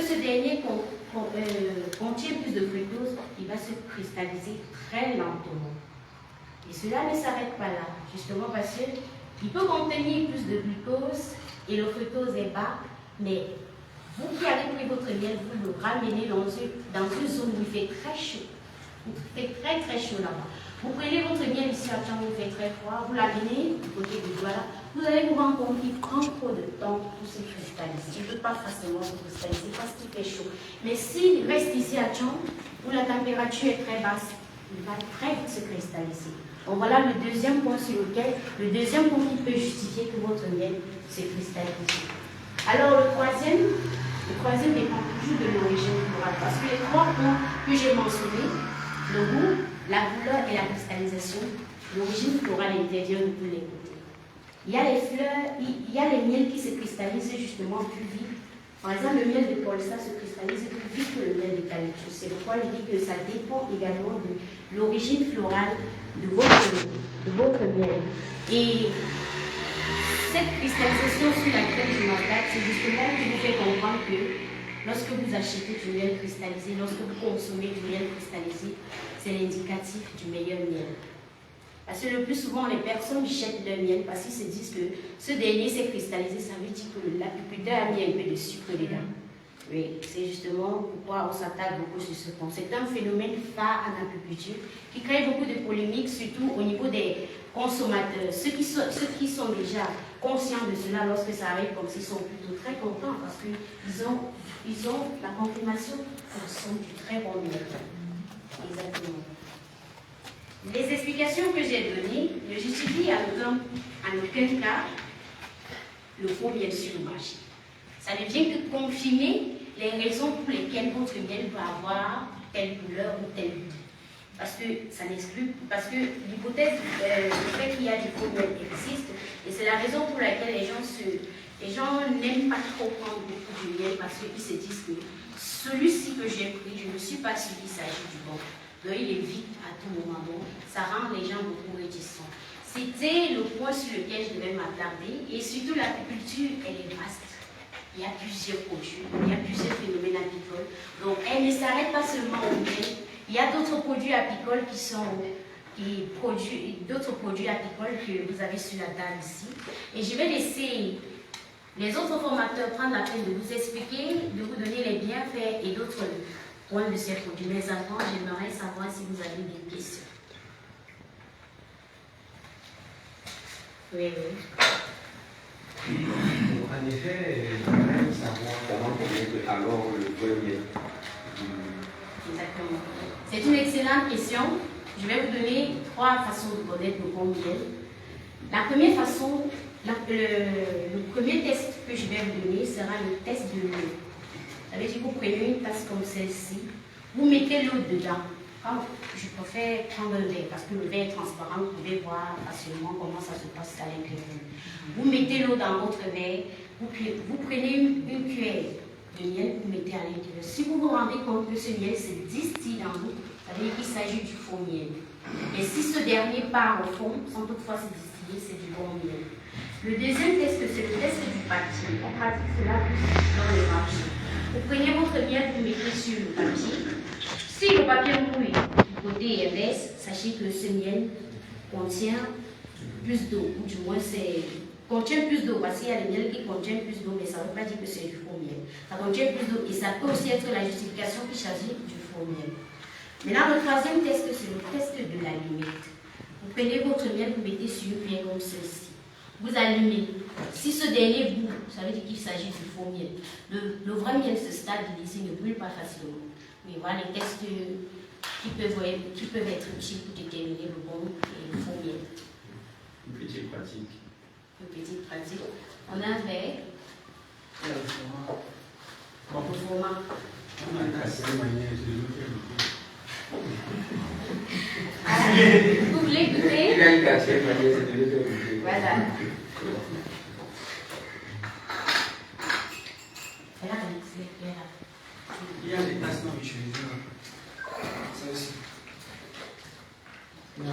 ce dernier contient plus de fructose, il va se cristalliser très lentement. Et cela ne s'arrête pas là, justement parce qu'il peut contenir plus de glucose et le fructose est bas, mais vous qui avez pris votre miel, vous le ramenez dans une zone où il fait très chaud. Il fait très très chaud là-bas. Vous prenez votre miel ici à Tchang, où il fait très froid, vous l'amenez du côté du doigt là, vous allez vous rendre compte qu'il prend trop de temps pour se cristalliser. Il ne peut pas facilement se cristalliser parce qu'il fait chaud. Mais s'il reste ici à Tchang, où la température est très basse, il va très vite se cristalliser. Donc voilà le deuxième point qui peut justifier que votre miel se cristallise. Alors le troisième dépend toujours de l'origine florale. Parce que les trois points que j'ai mentionnés, le goût, la couleur et la cristallisation, l'origine florale intervient de tous les côtés. Il y a les fleurs, il y a les miels qui se cristallisent justement plus vite. Par exemple, le miel de Polsa se cristallise plus vite que le miel d'eucalyptus. C'est pourquoi je dis que ça dépend également de l'origine florale de votre miel. Et cette cristallisation sur laquelle je m'attaque, c'est justement qui vous fait comprendre que lorsque vous achetez du miel cristallisé, lorsque vous consommez du miel cristallisé, c'est l'indicatif du meilleur miel. Parce que le plus souvent, les personnes jettent leur miel parce qu'ils se disent que ce dernier s'est cristallisé, ça veut dire que l'apiculteur a mis un peu de sucre dedans. Oui, c'est justement pourquoi on s'attaque beaucoup sur ce point. C'est un phénomène phare en apiculture qui crée beaucoup de polémiques, surtout au niveau des consommateurs. Ceux qui sont déjà conscients de cela, lorsque ça arrive comme s'ils sont plutôt très contents parce qu'ils ont la confirmation qu'ils sont du très bon miel. Exactement. Les explications que j'ai données ne justifient en aucun cas le faux miel sur le marché. Ça ne vient que confirmer les raisons pour lesquelles votre miel peut avoir telle couleur ou tel goût. Parce que ça n'exclut, parce que l'hypothèse du fait qu'il y a du faux miel existe, et c'est la raison pour laquelle les gens n'aiment pas trop prendre beaucoup de miel parce qu'ils se disent que celui-ci que j'ai pris, je ne suis pas sûr qu'il s'agit du bon. Donc il est vite à tout moment. Donc ça rend les gens beaucoup réticents. C'était le point sur lequel je devais m'attarder. Et surtout l'apiculture, elle est vaste. Il y a plusieurs produits, il y a plusieurs phénomènes apicoles. Donc elle ne s'arrête pas seulement au miel. Il y a d'autres produits apicoles d'autres produits apicoles que vous avez sur la table ici. Et je vais laisser les autres formateurs prendre la peine de vous expliquer, de vous donner les bienfaits et d'autres points de ces produits. Mais avant, j'aimerais savoir si vous avez des questions. Oui, oui. En effet, j'aimerais savoir comment connaître alors le vrai miel. Exactement. C'est une excellente question. Je vais vous donner trois façons de connaître le bon miel. La première façon, le premier test que je vais vous donner sera le test de l'eau. Ça veut dire que vous prenez une tasse comme celle-ci, vous mettez l'eau dedans. Je préfère prendre le verre parce que le verre est transparent, vous pouvez voir facilement comment ça se passe à l'intérieur. Vous mettez l'eau dans votre verre, vous prenez une cuillère de miel, vous mettez à l'intérieur. Si vous vous rendez compte que ce miel se distille dans l'eau, ça veut dire qu'il s'agit du faux miel. Et si ce dernier part au fond, sans toutefois se distiller, c'est du bon miel. Le deuxième test, c'est le test du papier. On pratique cela dans le marché. Vous prenez votre miel, vous mettez sur le papier. Si le papier mouille du côté inverse, sachez que ce miel contient plus d'eau, ou du moins contient plus d'eau, parce qu'il y a des miels qui contiennent plus d'eau, mais ça ne veut pas dire que c'est du faux miel. Ça contient plus d'eau et ça peut aussi être la justification qui s'agit du faux miel. Maintenant, le troisième test, c'est le test de l'allumette. Vous prenez votre miel, vous mettez sur une cuillère comme ceci. Vous allumez. Si ce dernier bout, ça veut dire qu'il s'agit du faux miel. Le vrai miel se stabilise, il ne brûle pas facilement. Mais voilà les tests qui peuvent être utiles pour déterminer le bon et le faux miel. Une petite pratique. Une petite pratique. On a un verre. Bon, le format. On a cassé de manière Vous voulez goûter? Il a une cassé de manière de le faire. Voilà. Il y a des tasses non utilisées. Ça aussi. Il y a